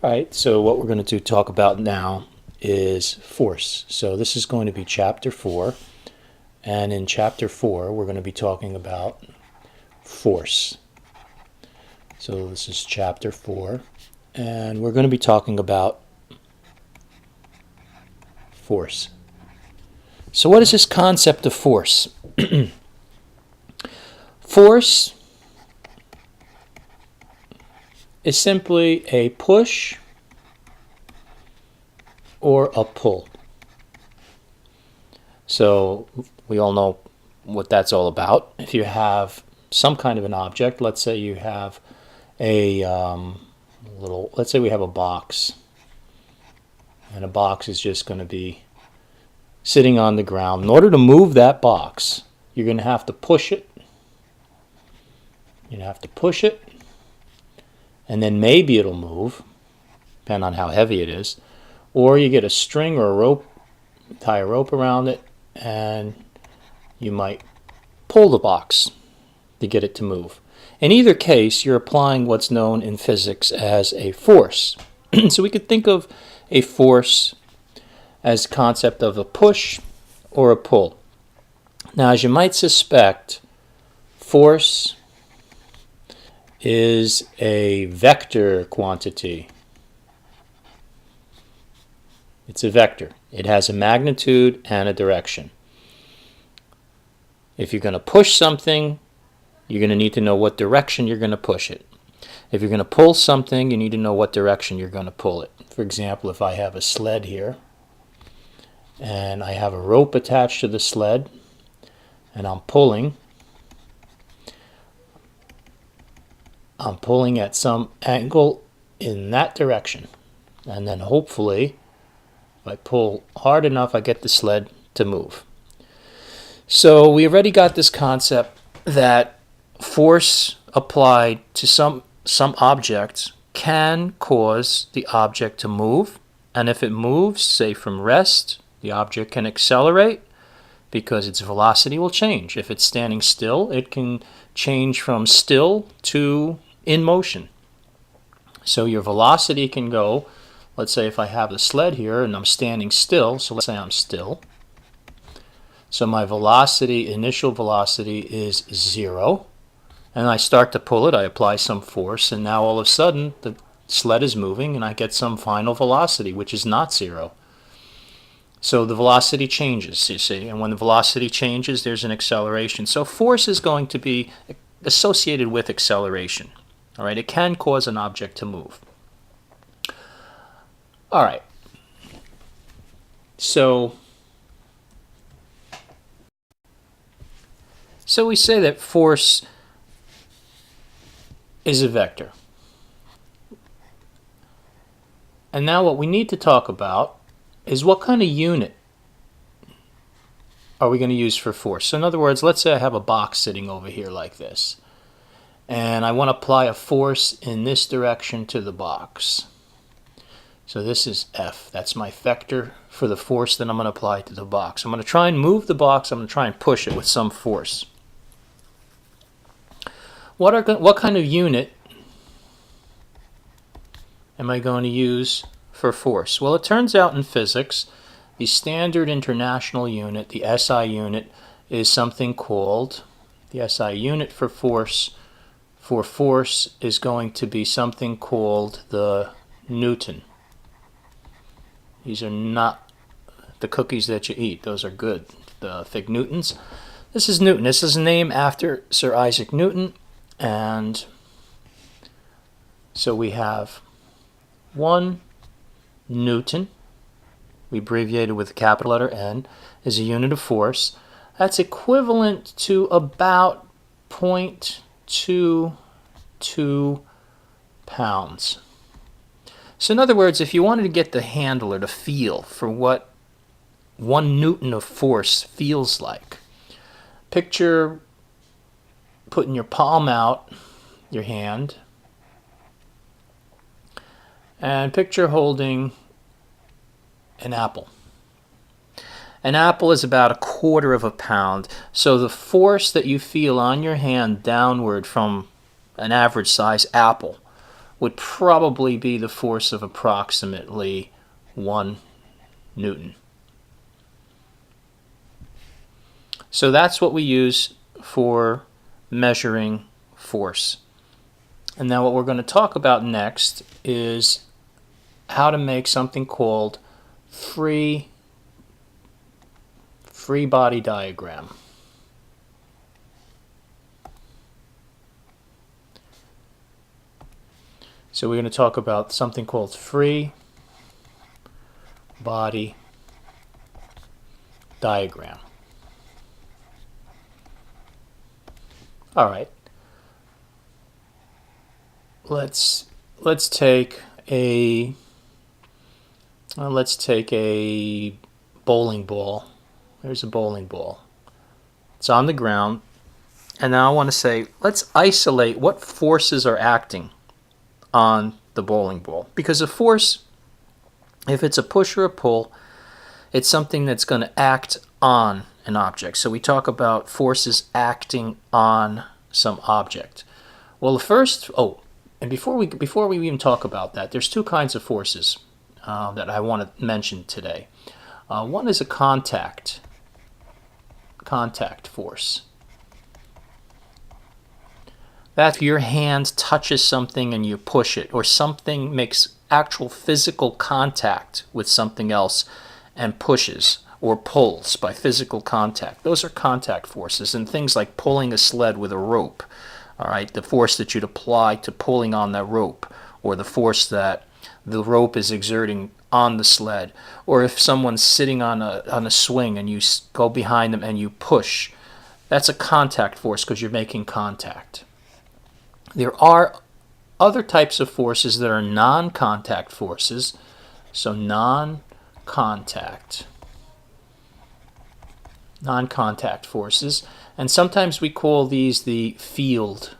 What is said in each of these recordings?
All right, so what we're going to talk about now is force. So this is going to be chapter 4, and in chapter 4 we're going to be talking about force. So this is chapter 4, and we're going to be talking about force. So what is this concept of force? Force is simply a push or a pull. So we all know what that's all about. If you have some kind of an object, let's say you have let's say we have a box, and a box is just going to be sitting on the ground. In order to move that box, you're going to have to push it. You have to push it, and then maybe it'll move, depending on how heavy it is. Or you get a string or a rope, tie a rope around it, and you might pull the box to get it to move. In either case, you're applying what's known in physics as a force. So we could think of a force as a concept of a push or a pull. Now, as you might suspect, force is a vector quantity. It's a vector. It has a magnitude and a direction. If you're going to push something, you're going to need to know what direction you're going to push it. If you're going to pull something, you need to know what direction you're going to pull it. For example, if I have a sled here, and I have a rope attached to the sled, and I'm pulling at some angle in that direction. And then hopefully, if I pull hard enough, I get the sled to move. So we already got this concept that force applied to some objects can cause the object to move. And if it moves, say from rest, the object can accelerate because its velocity will change. If it's standing still, it can change from still to in motion. So your velocity can go, let's say if I have the sled here and I'm standing still, so let's say I'm still. So my velocity, initial velocity is 0. And I start to pull it, I apply some force, and now all of a sudden the sled is moving and I get some final velocity, which is not 0. So the velocity changes, you see, and when the velocity changes, there's an acceleration. So force is going to be associated with acceleration. All right, it can cause an object to move. All right. So we say that force is a vector. And now what we need to talk about is what kind of unit are we going to use for force. So in other words, let's say I have a box sitting over here like this, and I want to apply a force in this direction to the box. So this is F. That's my vector for the force that I'm going to apply to the box. I'm going to try and move the box. I'm going to try and push it with some force. What kind of unit am I going to use for force? Well, it turns out in physics, the standard international unit, the SI unit, is something called, the SI unit for force is going to be something called the Newton. These are not the cookies that you eat. Those are good, the Fig Newtons. This is Newton. This is a name after Sir Isaac Newton. And so we have 1 Newton, we abbreviated with the capital letter N, is a unit of force. That's equivalent to about 0.22 pounds. So in other words, if you wanted to get the handle or the feel for what 1 Newton of force feels like, picture putting your palm out, your hand, and picture holding an apple. An apple is about 1/4 pound. So the force that you feel on your hand downward from an average size apple would probably be the force of approximately 1 Newton. So that's what we use for measuring force. And now what we're going to talk about next is how to make something called free body diagram. So we're going to talk about something called free body diagram. All right. Let's take a bowling ball. There's a bowling ball. It's on the ground. And now I want to say, let's isolate what forces are acting on the bowling ball. Because a force, if it's a push or a pull, it's something that's going to act on an object. So we talk about forces acting on some object. Well, the first, and before we even talk about that, there's two kinds of forces that I want to mention today. One is a contact force. That's if your hand touches something and you push it, or something makes actual physical contact with something else and pushes or pulls by physical contact. Those are contact forces, and things like pulling a sled with a rope. All right, the force that you'd apply to pulling on that rope, or the force that the rope is exerting on the sled, or if someone's sitting on a swing and you go behind them and you push, that's a contact force because you're making contact. There are other types of forces that are non-contact forces. So non-contact forces, and sometimes we call these the field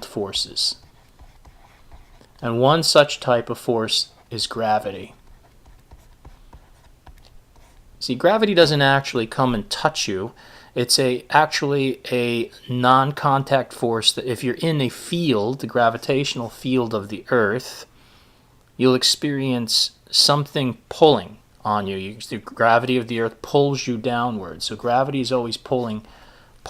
forces. And one such type of force is gravity. See, gravity doesn't actually come and touch you. It's actually a non-contact force that if you're in a field, the gravitational field of the Earth, you'll experience something pulling on you. The gravity of the Earth pulls you downward. So gravity is always pulling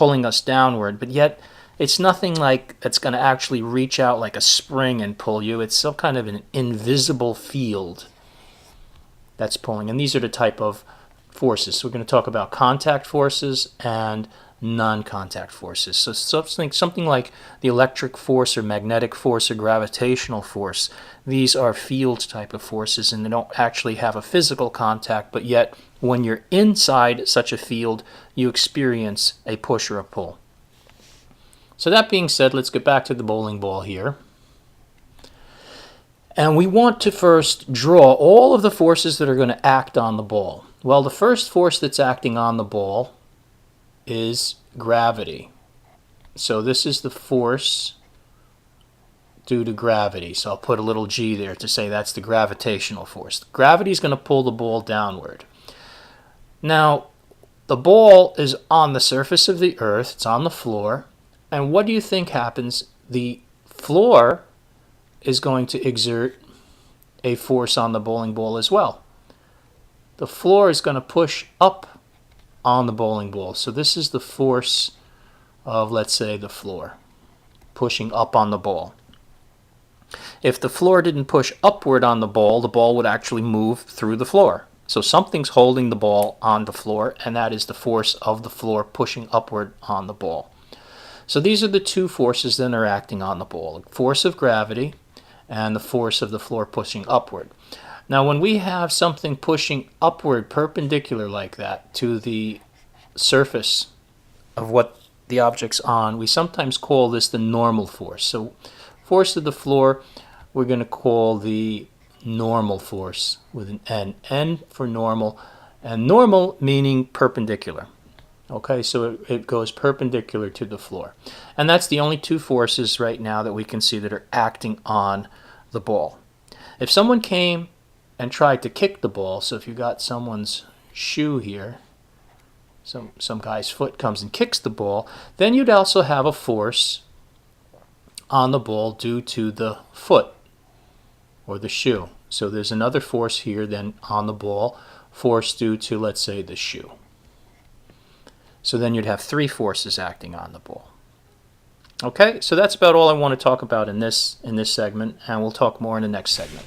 us downward, but yet it's nothing like that's going to actually reach out like a spring and pull you. It's some kind of an invisible field that's pulling. And these are the type of forces. So we're going to talk about contact forces and non-contact forces. So something like the electric force or magnetic force or gravitational force, these are field type of forces, and they don't actually have a physical contact, but yet when you're inside such a field, you experience a push or a pull. So that being said, let's get back to the bowling ball here. And we want to first draw all of the forces that are going to act on the ball. Well, the first force that's acting on the ball is gravity. So this is the force due to gravity. So I'll put a little g there to say that's the gravitational force. Gravity is going to pull the ball downward. Now, the ball is on the surface of the Earth. It's on the floor. And what do you think happens? The floor is going to exert a force on the bowling ball as well. The floor is going to push up on the bowling ball. So this is the force of, let's say, the floor pushing up on the ball. If the floor didn't push upward on the ball would actually move through the floor. So something's holding the ball on the floor, and that is the force of the floor pushing upward on the ball. So these are the two forces that are acting on the ball, the force of gravity and the force of the floor pushing upward. Now when we have something pushing upward perpendicular like that to the surface of what the object's on, we sometimes call this the normal force. So force of the floor we're going to call the normal force with an N for normal, and normal meaning perpendicular. Okay, so it goes perpendicular to the floor. And that's the only two forces right now that we can see that are acting on the ball. If someone came and tried to kick the ball, so if you got someone's shoe here, some guy's foot comes and kicks the ball, then you'd also have a force on the ball due to the foot or the shoe. So there's another force here then on the ball, force due to, let's say, the shoe. So then you'd have 3 forces acting on the ball. Okay, so that's about all I want to talk about in this segment, and we'll talk more in the next segment.